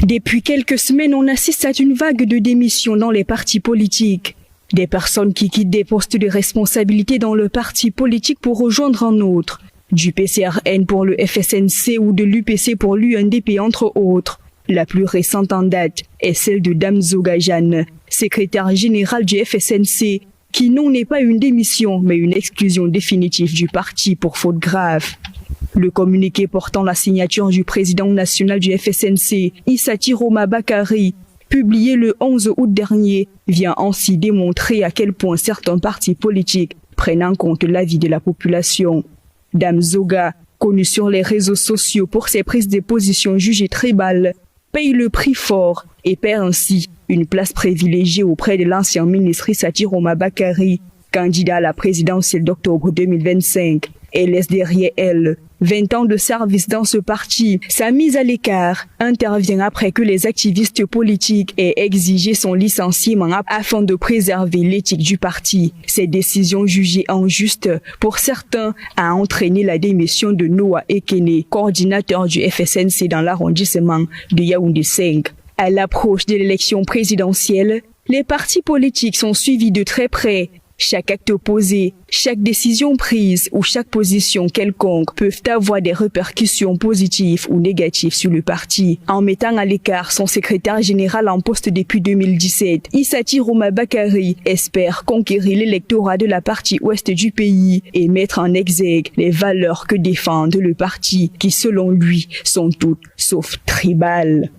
Depuis quelques semaines, on assiste à une vague de démissions dans les partis politiques. Des personnes qui quittent des postes de responsabilité dans le parti politique pour rejoindre un autre. Du PCRN pour le FSNC ou de l'UPC pour l'UNDP entre autres. La plus récente en date est celle de Dame Zoga Jeanne, secrétaire générale du FSNC, qui non n'est pas une démission mais une exclusion définitive du parti pour faute grave. Le communiqué portant la signature du président national du FSNC, Issati Roma Bakari, publié le 11 août dernier, vient ainsi démontrer à quel point certains partis politiques prennent en compte l'avis de la population. Dame Zoga, connue sur les réseaux sociaux pour ses prises de position jugées tribales, paye le prix fort et perd ainsi une place privilégiée auprès de l'ancien ministre Issati Roma Bakari, candidat à la présidentielle d'octobre 2025. Elle laisse derrière elle 20 ans de service dans ce parti. Sa mise à l'écart intervient après que les activistes politiques aient exigé son licenciement afin de préserver l'éthique du parti. Cette décision jugée injuste pour certains a entraîné la démission de Noah Ekene, coordinateur du FSNC dans l'arrondissement de Yaoundé 5. À l'approche de l'élection présidentielle, les partis politiques sont suivis de très près. Chaque acte posé, chaque décision prise ou chaque position quelconque peuvent avoir des répercussions positives ou négatives sur le parti. En mettant à l'écart son secrétaire général en poste depuis 2017, Issati Roma Bakari espère conquérir l'électorat de la partie ouest du pays et mettre en exergue les valeurs que défend le parti qui, selon lui, sont toutes sauf tribales.